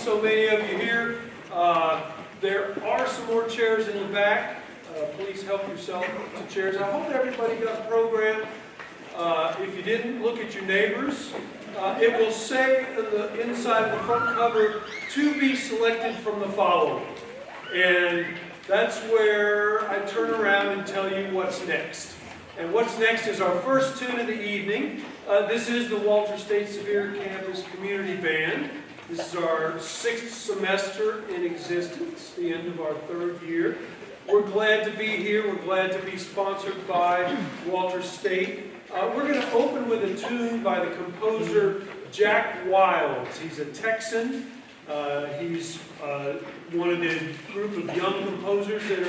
so many of you here. There are some more chairs in the back. Please help yourself to chairs. I hope everybody got a program. If you didn't, look at your neighbors. It will say on the inside of the front cover, to be selected from the following. And that's where I turn around and tell you what's next. And what's next is our first tune of the evening. This is the Walter State Sevier Campus Community Band. This is our 6th semester in existence, the end of our 3rd year. We're glad to be here. We're glad to be sponsored by Walter State. We're going to open with a tune by the composer Jack Wilds. He's a Texan. He's one of the group of young composers that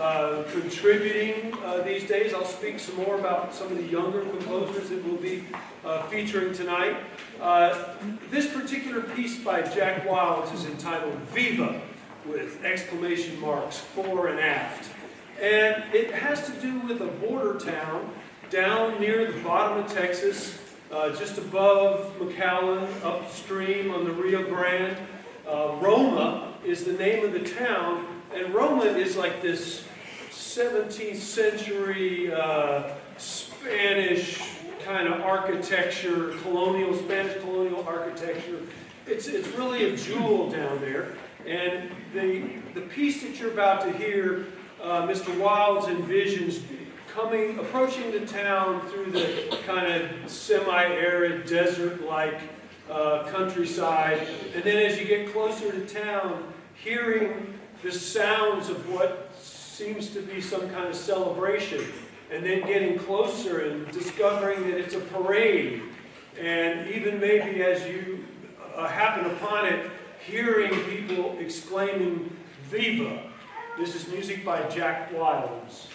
are contributing these days. I'll speak some more about some of the younger composers that we'll be featuring tonight. This particular piece by Jack Wilds is entitled Viva, with exclamation marks fore and aft. And it has to do with a border town down near the bottom of Texas, just above McAllen, upstream on the Rio Grande. Roma is the name of the town, and Roma is like this 17th century Spanish kind of architecture, Spanish colonial architecture. It's really a jewel down there. And the piece that you're about to hear, Mr. Wilds envisions approaching the town through the kind of semi-arid, desert-like countryside, and then as you get closer to town, hearing the sounds of what seems to be some kind of celebration, and then getting closer and discovering that it's a parade, and even maybe as you happen upon it, hearing people exclaiming, Viva! This is music by Jack Wilds.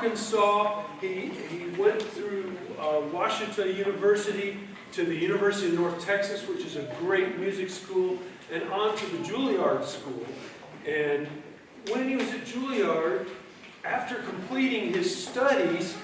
Arkansas. He went through Washington University to the University of North Texas, which is a great music school, and on to the Juilliard School. And when he was at Juilliard, after completing his studies,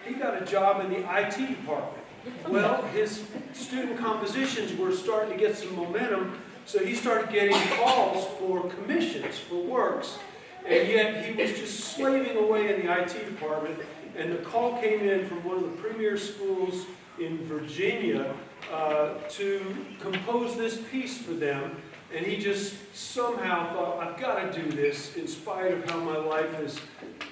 he got a job in the IT department. Well, his student compositions were starting to get some momentum, so he started getting calls for commissions, for works. And yet he was just slaving away in the IT department, and the call came in from one of the premier schools in Virginia to compose this piece for them. And he just somehow thought, I've got to do this in spite of how my life is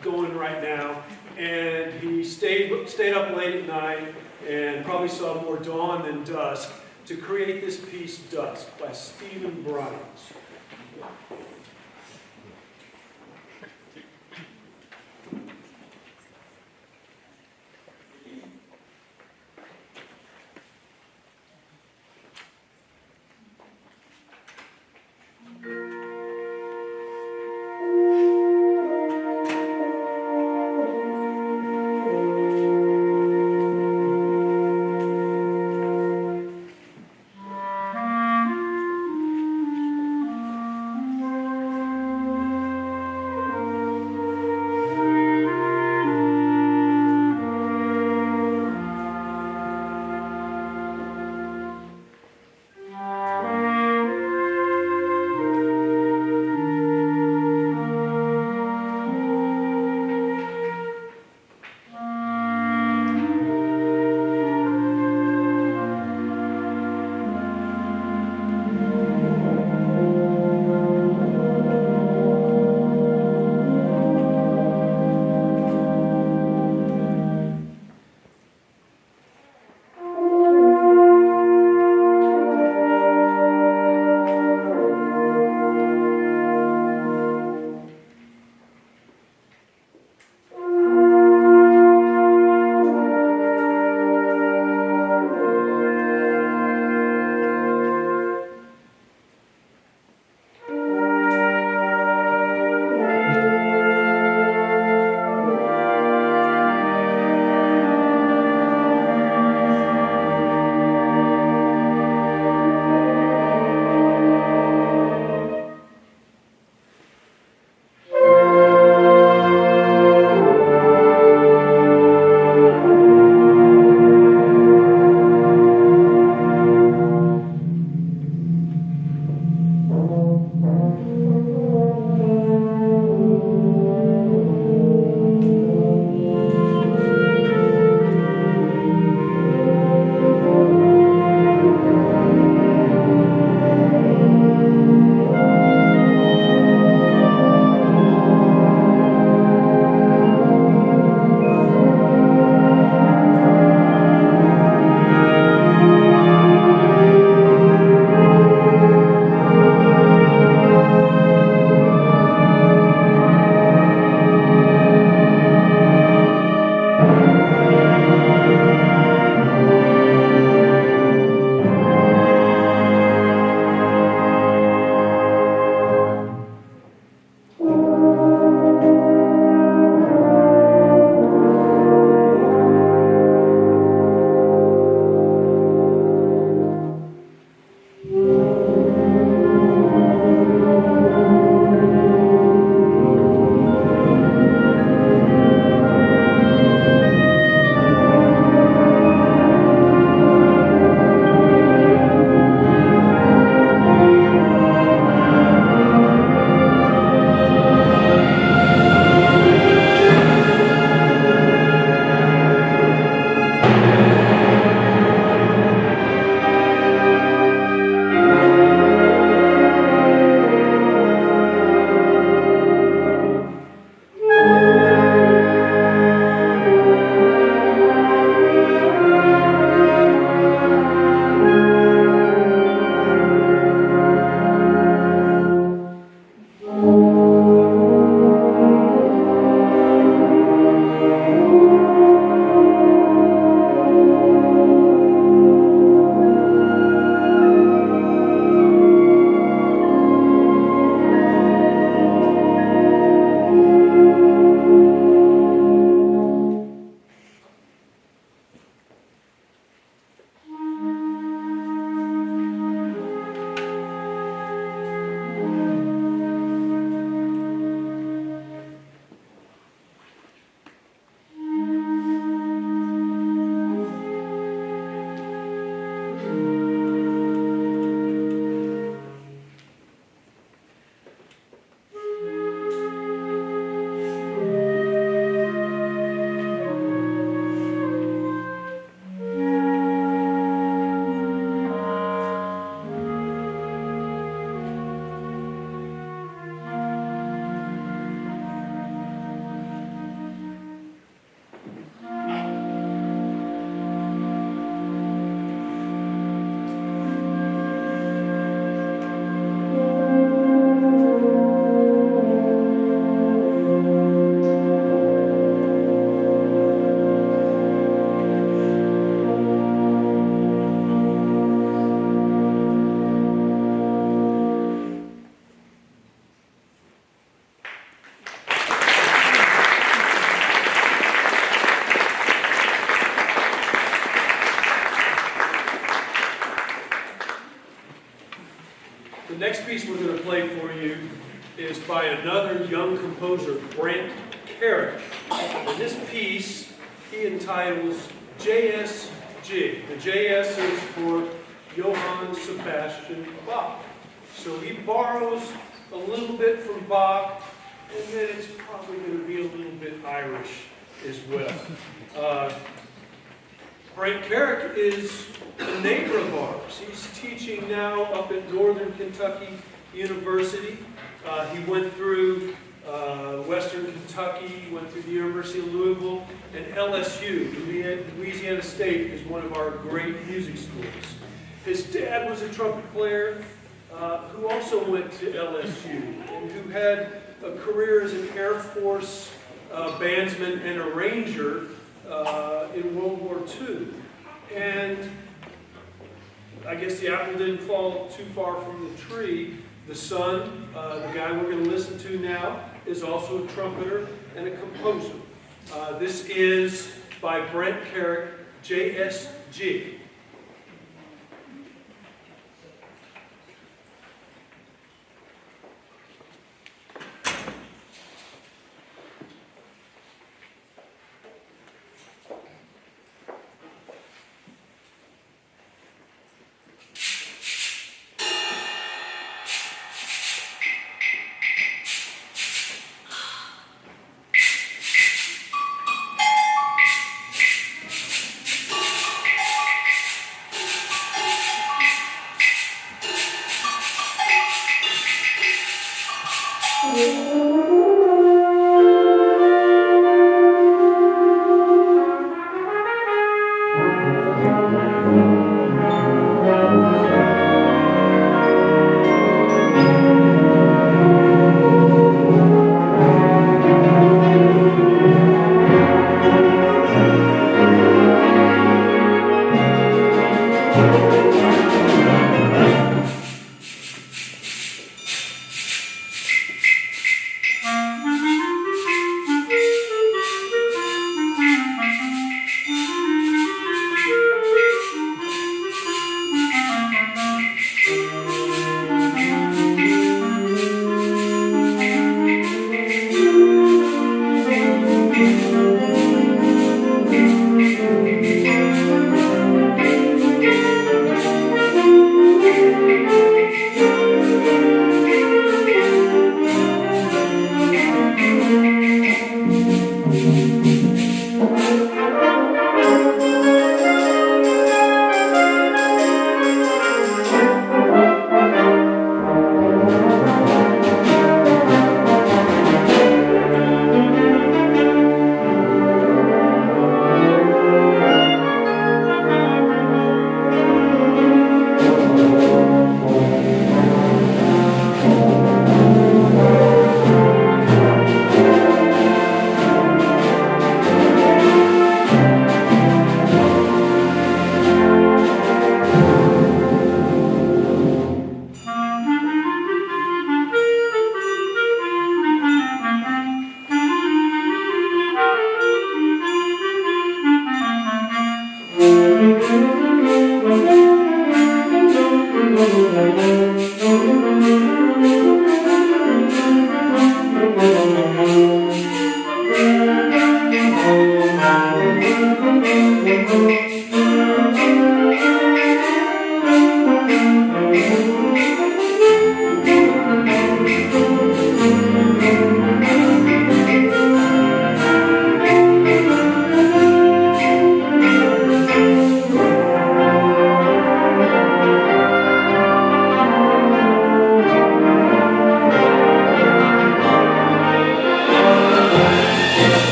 going right now. And he stayed up late at night and probably saw more dawn than dusk to create this piece, Dusk, by Stephen Bryant. The next piece we're going to play for you is by another young composer, Brent Carrick. And this piece he entitles JSG. The JS is for Johann Sebastian Bach. So he borrows a little bit from Bach, and then it's probably going to be a little bit Irish as well. Brent Carrick is a neighbor of ours. He's teaching now up at Northern Kentucky University. He went through Western Kentucky, went through the University of Louisville, and LSU. Louisiana State is one of our great music schools. His dad was a trumpet player who also went to LSU and who had a career as an Air Force bandsman and arranger in World War II. And I guess the apple didn't fall too far from the tree. The son, the guy we're going to listen to now, is also a trumpeter and a composer. This is by Brent Carrick, JSG.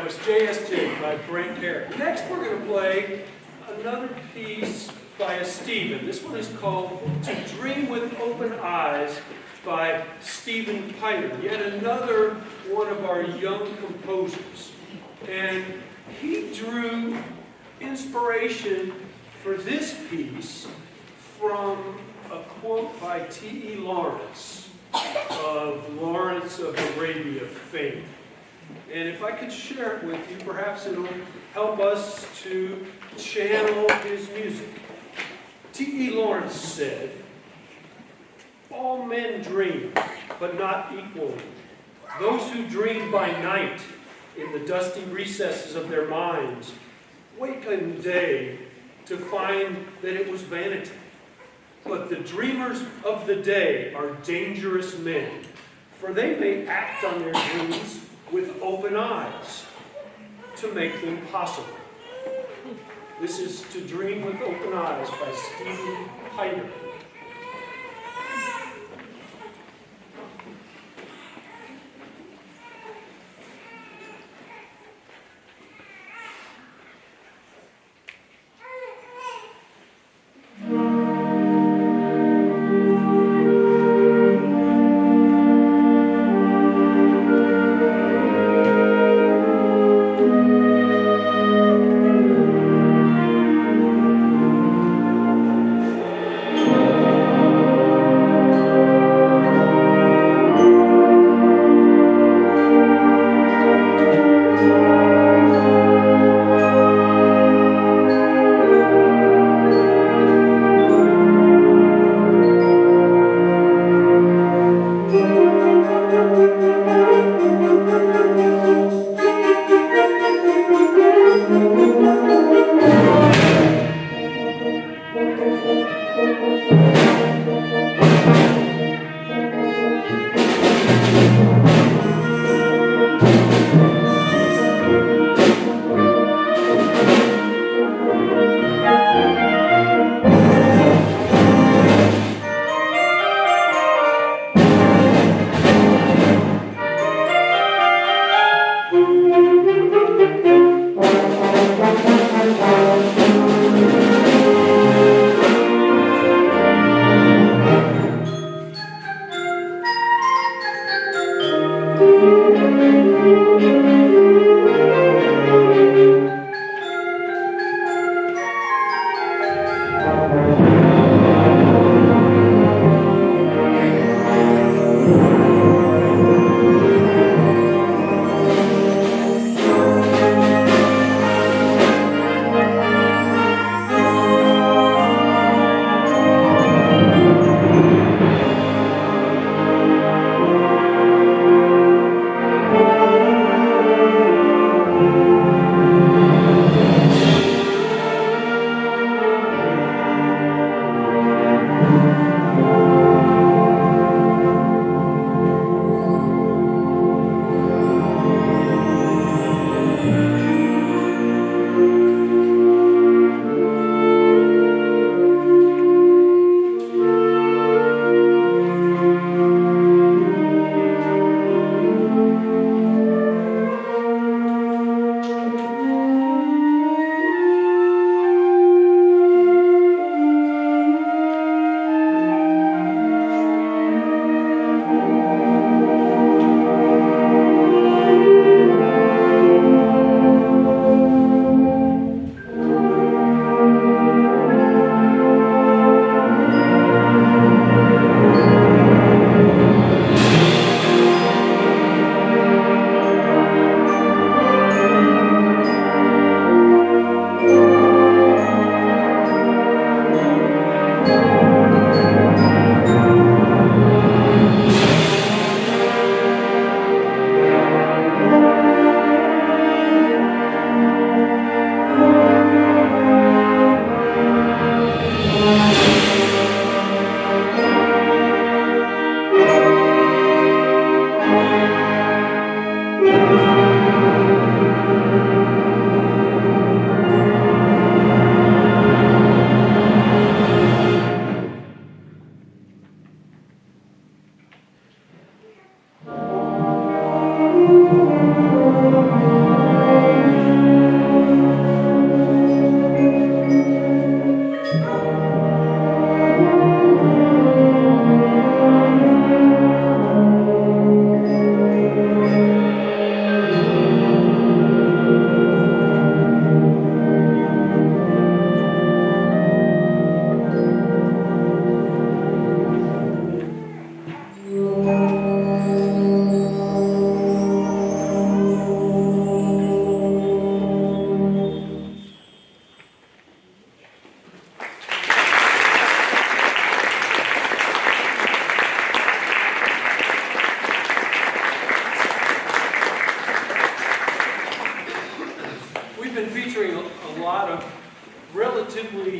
that was JSJ by Brent Carrick. Next we're going to play another piece by a Stephen. This one is called To Dream with Open Eyes by Stephen Piter, yet another one of our young composers. And he drew inspiration for this piece from a quote by T.E. Lawrence of Lawrence of Arabia fame. And if I could share it with you, perhaps it'll help us to channel his music. T.E. Lawrence said, "All men dream, but not equally. Those who dream by night in the dusty recesses of their minds wake in the day to find that it was vanity. But the dreamers of the day are dangerous men, for they may act on their dreams with open eyes to make them possible." This is To Dream with Open Eyes by Stephen Piter.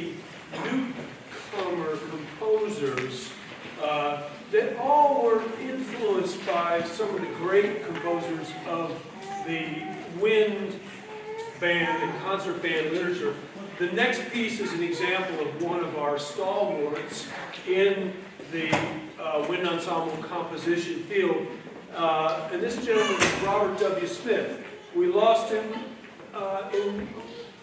many newcomer composers that all were influenced by some of the great composers of the wind band and concert band literature. The next piece is an example of one of our stalwarts in the wind ensemble composition field. And this gentleman is Robert W. Smith. We lost him in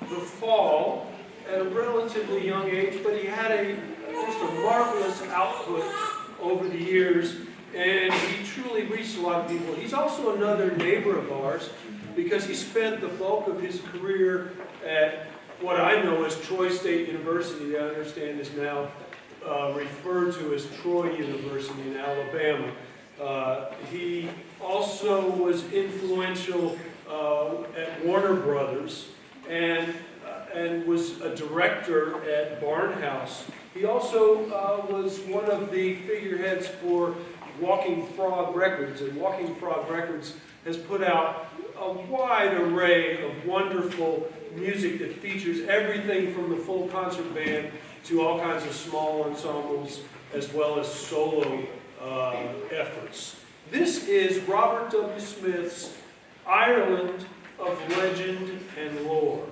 the fall at a relatively young age, but he had just a marvelous output over the years, and he truly reached a lot of people. He's also another neighbor of ours because he spent the bulk of his career at what I know as Troy State University, that I understand is now referred to as Troy University in Alabama. He also was influential at Warner Brothers and was a director at Barnhouse. He also was one of the figureheads for Walking Frog Records, and Walking Frog Records has put out a wide array of wonderful music that features everything from the full concert band to all kinds of small ensembles as well as solo efforts. This is Robert W. Smith's Ireland of Legend and Lore.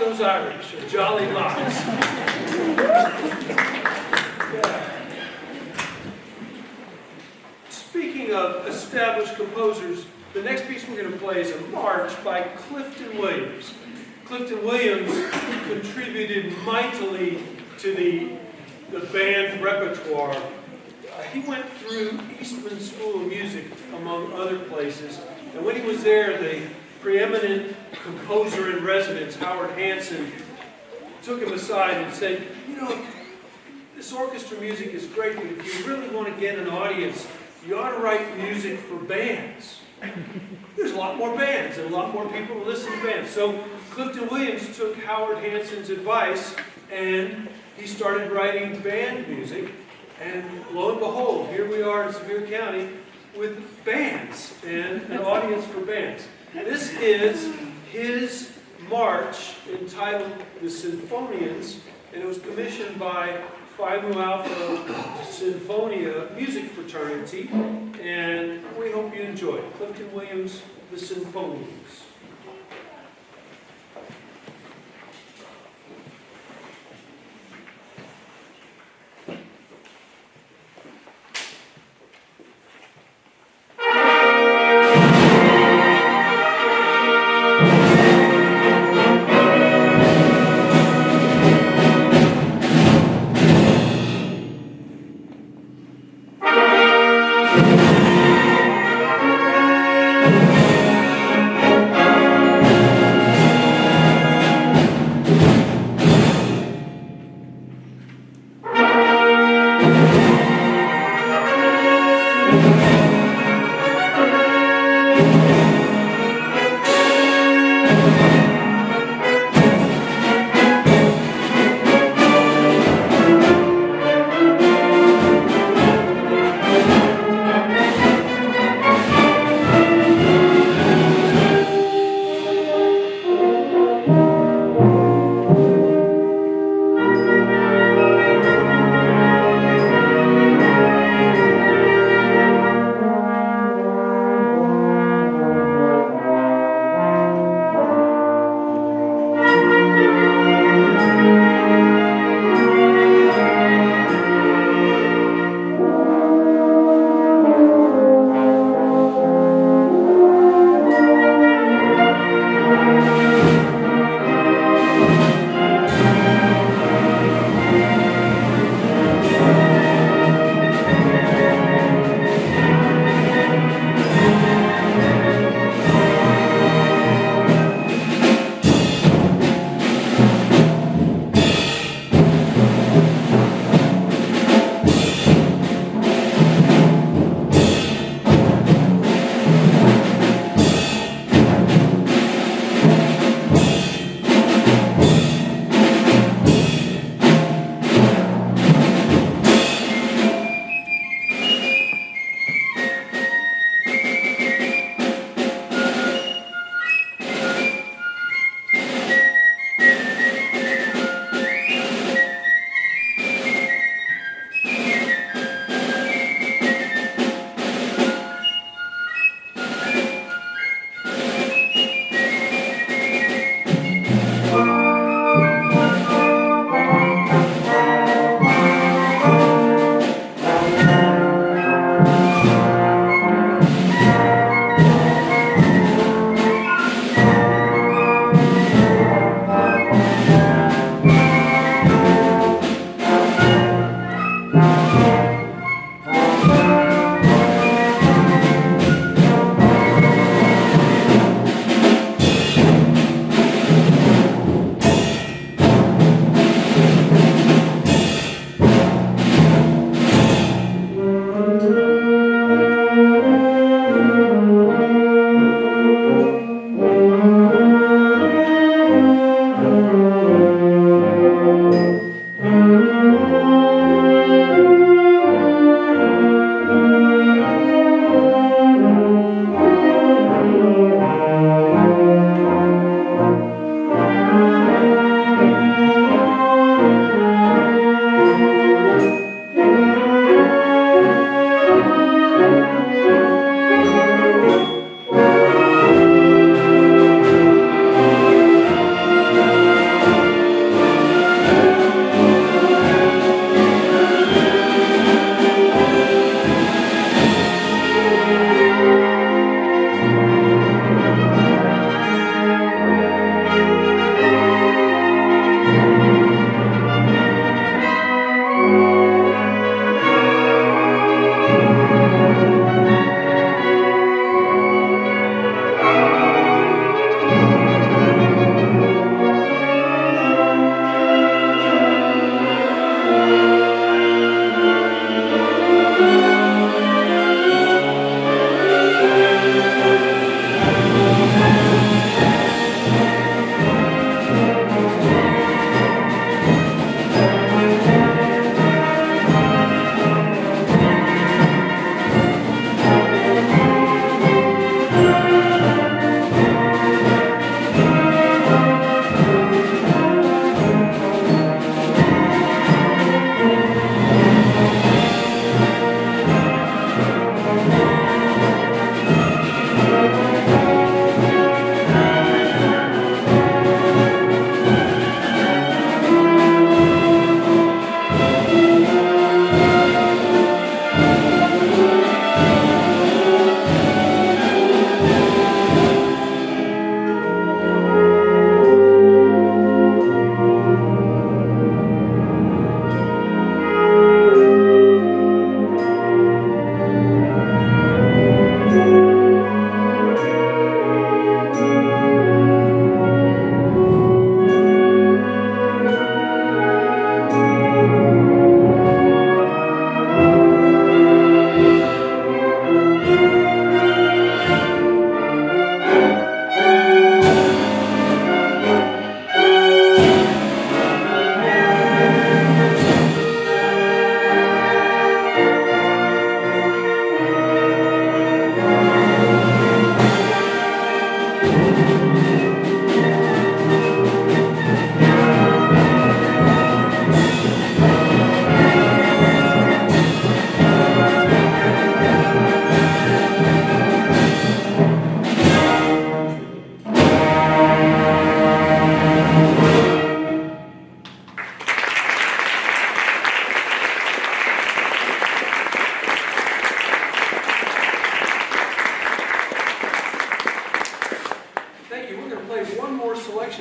those Irish, or jolly lots. Yeah. Speaking of established composers, the next piece we're going to play is a march by Clifton Williams. Clifton Williams contributed mightily to the band repertoire. He went through Eastman School of Music, among other places, and when he was there, the preeminent composer in residence, Howard Hanson, took him aside and said, you know, this orchestra music is great, but if you really want to get an audience, you ought to write music for bands. There's a lot more bands and a lot more people who listen to bands. So Clifton Williams took Howard Hanson's advice and he started writing band music. And lo and behold, here we are in Sevier County with bands and an audience for bands. This is his march entitled The Sinfonians, and it was commissioned by Phi Mu Alpha Sinfonia Music Fraternity, and we hope you enjoy it. Clifton Williams, The Sinfonians.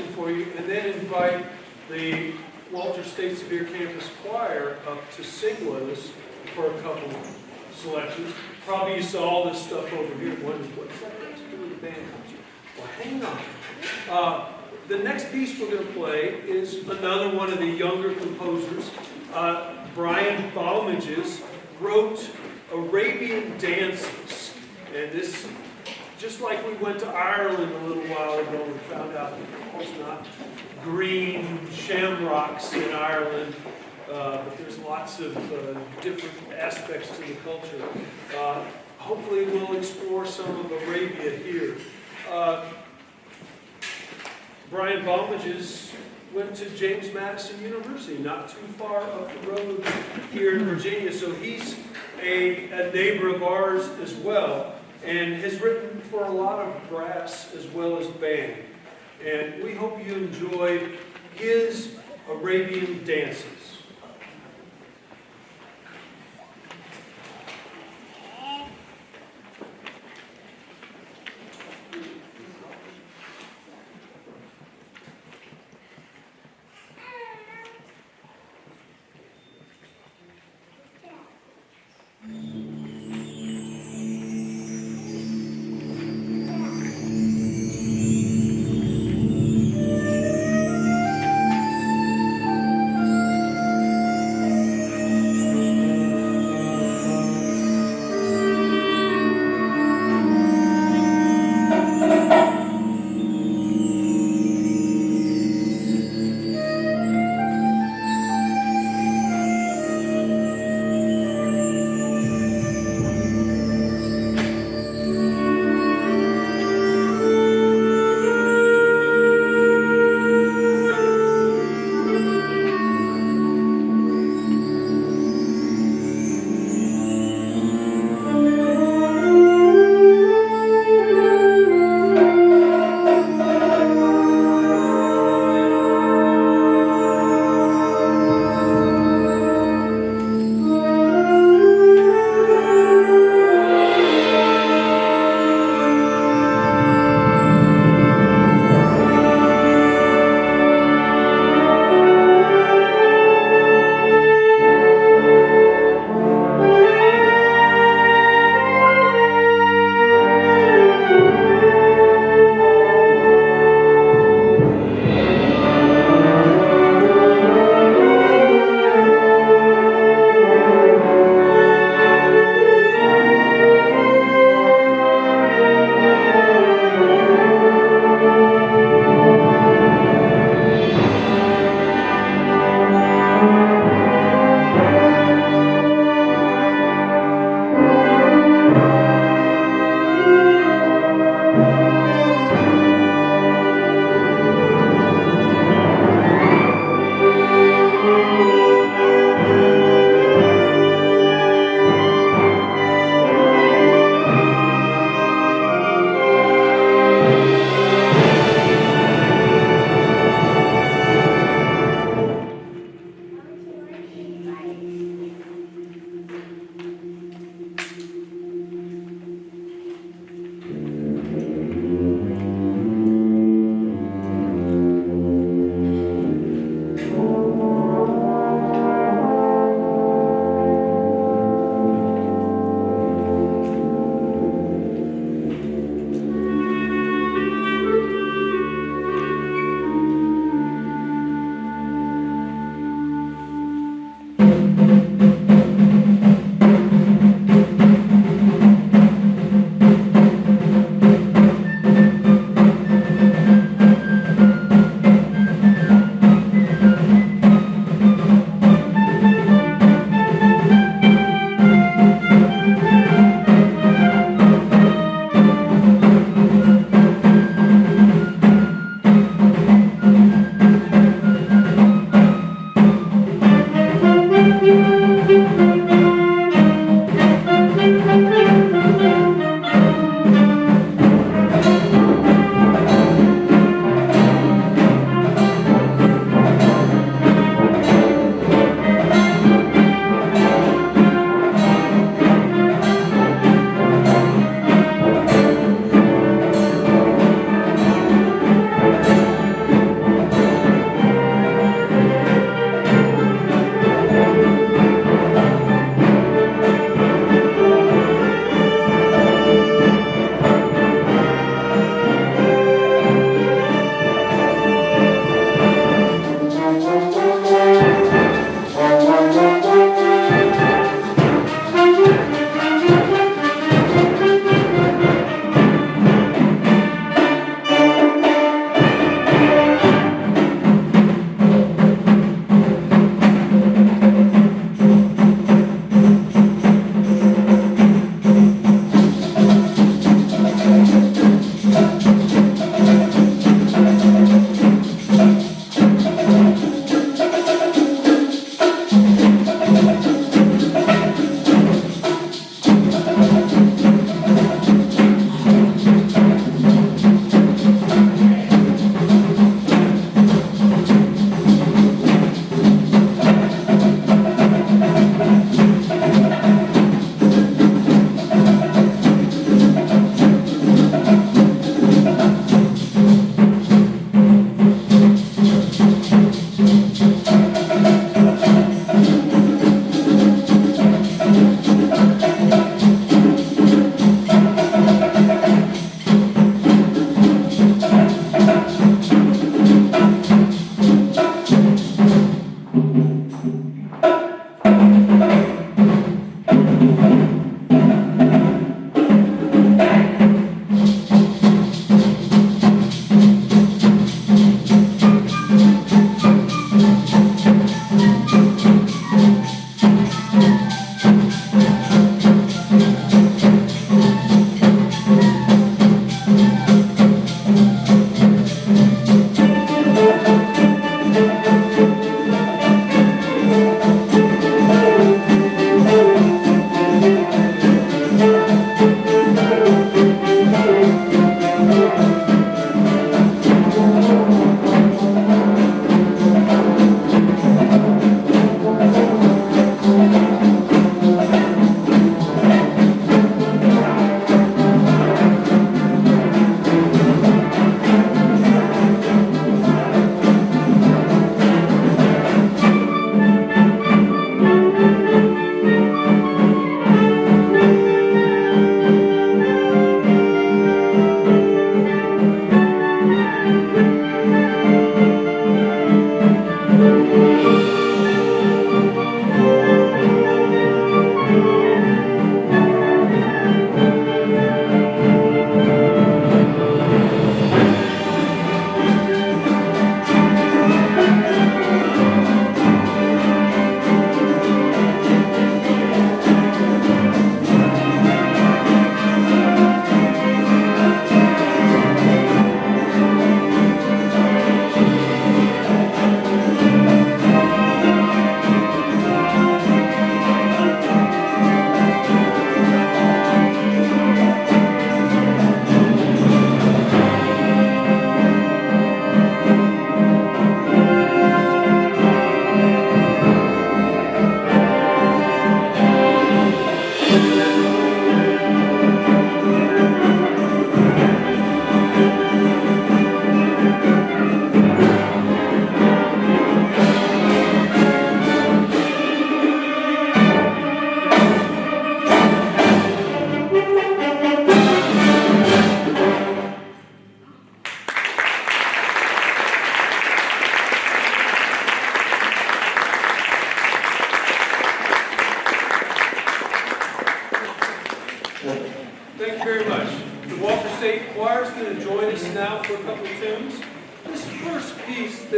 for you, and then invite the Walter State Sevier Campus Choir up to sing with us for a couple selections. Probably you saw all this stuff over here. What's that got to do with the band? Well, hang on. The next piece we're going to play is another one of the younger composers. Brian Balmages wrote Arabian Dances. And this, just like we went to Ireland a little while ago and found out there's not green shamrocks in Ireland, but there's lots of different aspects to the culture. Hopefully we'll explore some of Arabia here. Brian Balmages went to James Madison University, not too far up the road here in Virginia, so he's a neighbor of ours as well, and has written for a lot of brass as well as band. And we hope you enjoy his Arabian Dances.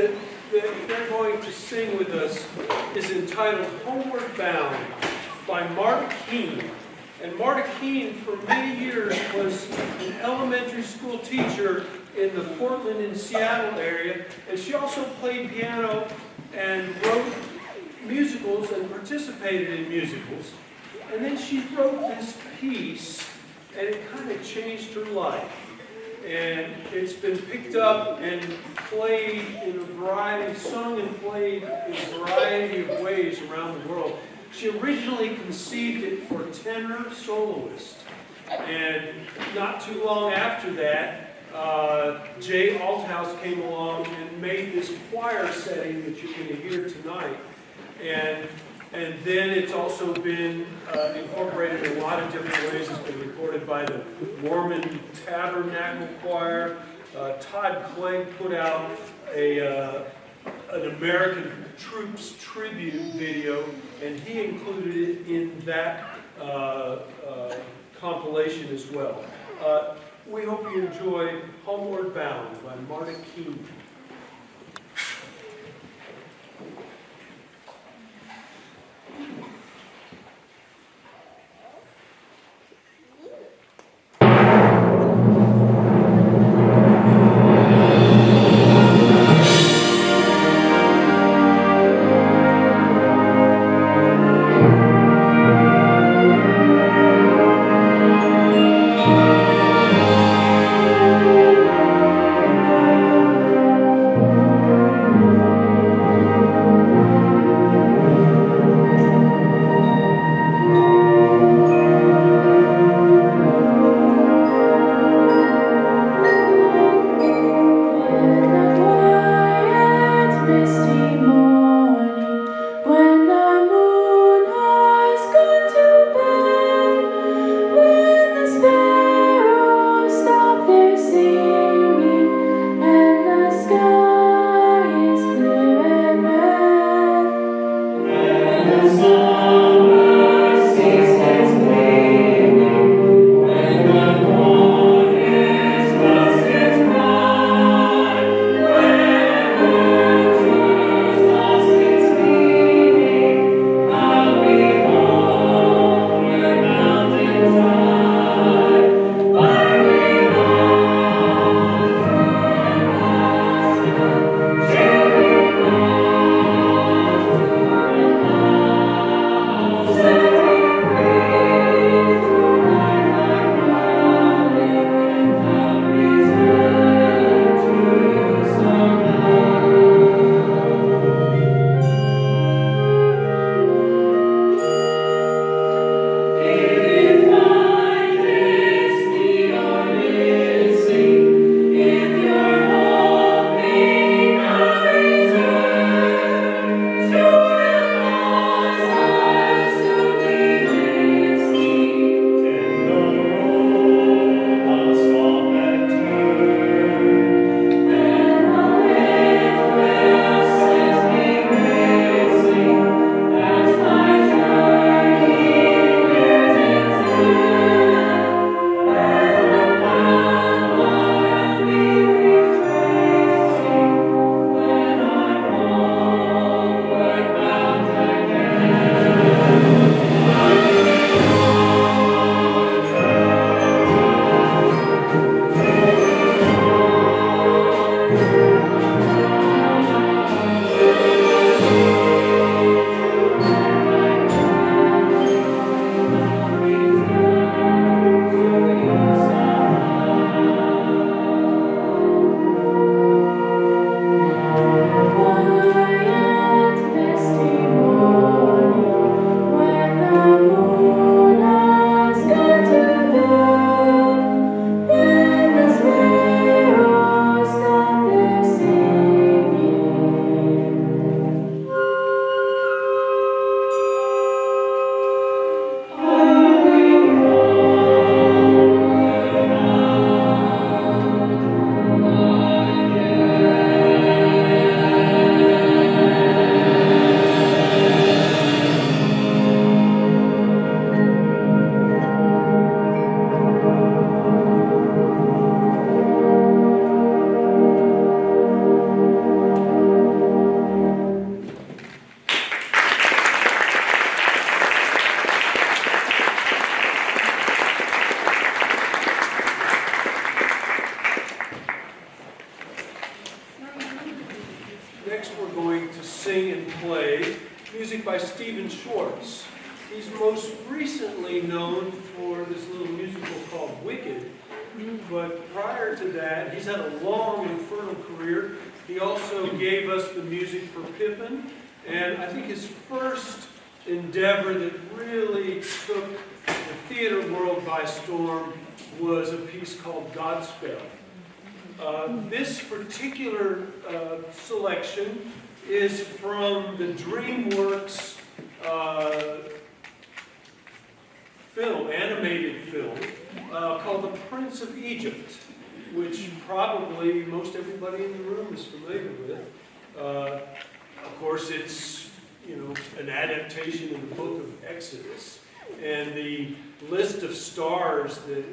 that they're going to sing with us is entitled Homeward Bound by Marta Keene. And Marta Keene, for many years, was an elementary school teacher in the Portland and Seattle area. And she also played piano and wrote musicals and participated in musicals. And then she wrote this piece, and it kind of changed her life. And it's been picked up and played in a variety, sung and played in a variety of ways around the world. She originally conceived it for tenor soloist. And not too long after that, Jay Althouse came along and made this choir setting that you're going to hear tonight. And then it's also been incorporated in a lot of different ways. It's been recorded by the Mormon Tabernacle Choir. Todd Clegg put out an American Troops tribute video, and he included it in that compilation as well. We hope you enjoy Homeward Bound by Marta Keene. Next, we're going to sing and play music by Stephen Schwartz. He's most recently known for this little musical called Wicked, but prior to that, he's had a long and fertile career. He also gave us the music for Pippin, and I think his first endeavor that really took the theater world by storm was a piece called Godspell. This particular selection is from the DreamWorks animated film, called The Prince of Egypt, which probably most everybody in the room is familiar with. Of course, it's an adaptation of the book of Exodus, and the list of stars that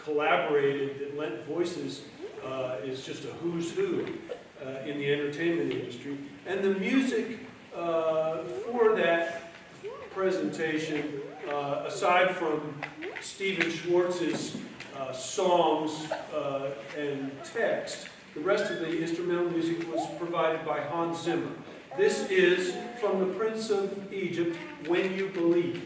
collaborated, that lent voices, is just a who's who in the entertainment industry. And the music for that presentation, aside from Stephen Schwartz's songs and text, the rest of the instrumental music was provided by Hans Zimmer. This is from The Prince of Egypt, When You Believe.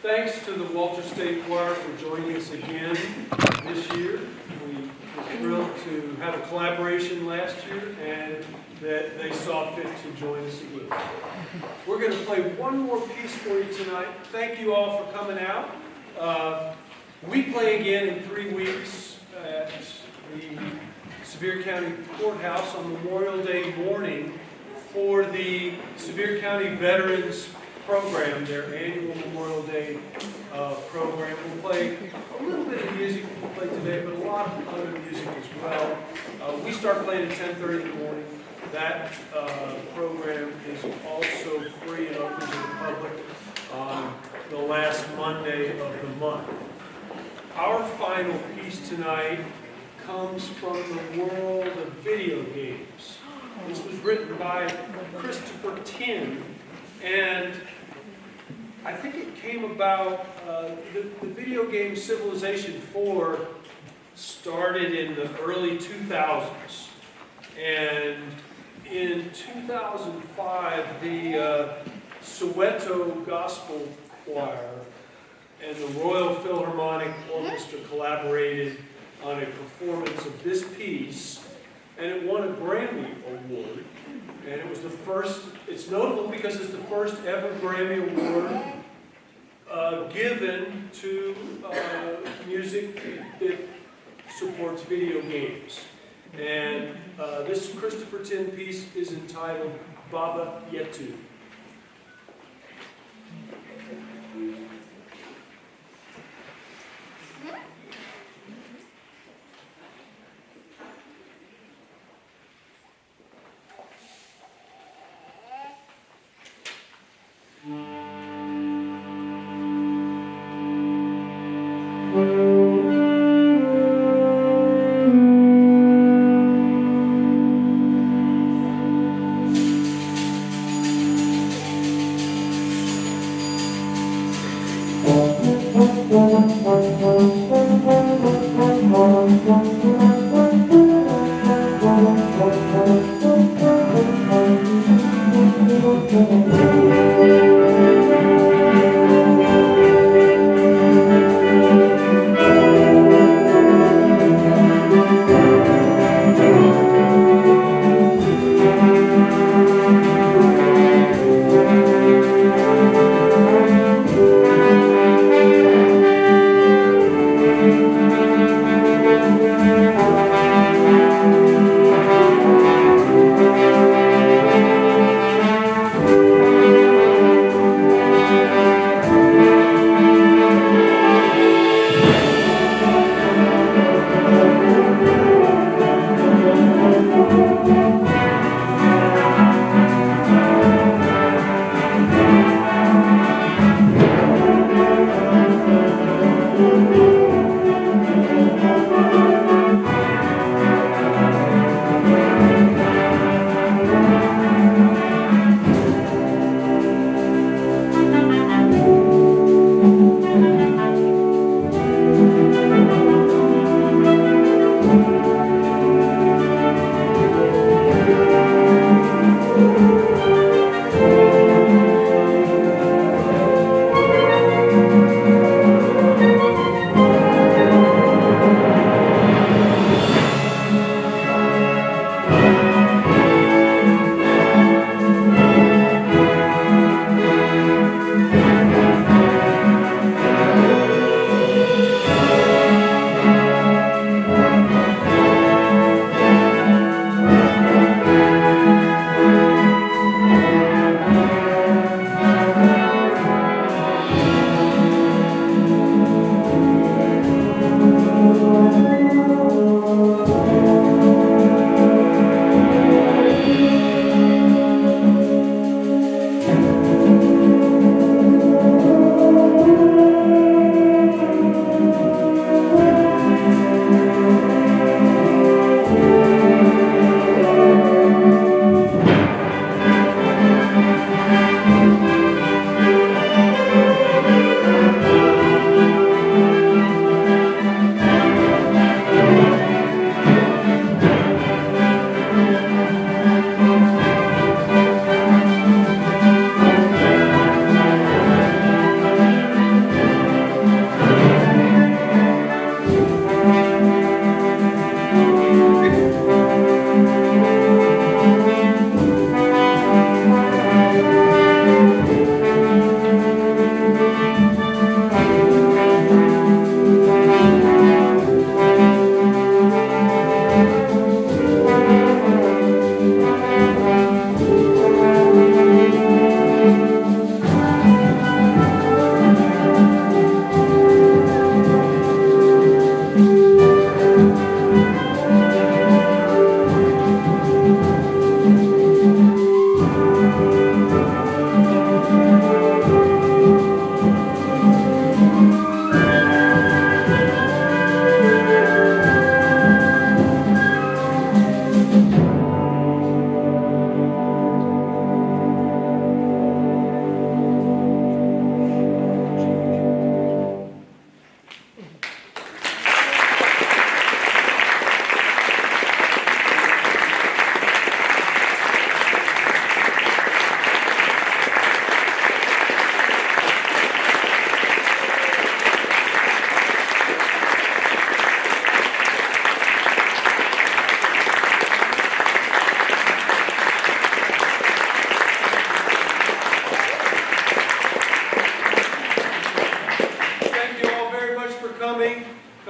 Thanks to the Walter State Choir for joining us again this year. We were thrilled to have a collaboration last year and that they saw fit to join us again. We're going to play one more piece for you tonight. Thank you all for coming out. We play again in 3 weeks at the Sevier County Courthouse on Memorial Day morning for the Sevier County Veterans Program, their annual Memorial Day program. We'll play a little bit of music we'll play today, but a lot of other music as well. We start playing at 10:30 in the morning. That program is also free and open to the public on the last Monday of the month. Our final piece tonight comes from the world of video games. This was written by Christopher Tin, and I think it came about, the video game Civilization 4 started in the early 2000s. And in 2005, the Soweto Gospel Choir and the Royal Philharmonic Orchestra collaborated on a performance of this piece, and it won a Grammy Award. And it was the first, it's notable because it's the first ever Grammy Award given to music that supports video games. And this Christopher Tin piece is entitled Baba Yetu.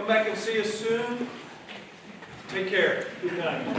Come back and see us soon. Take care. Good night.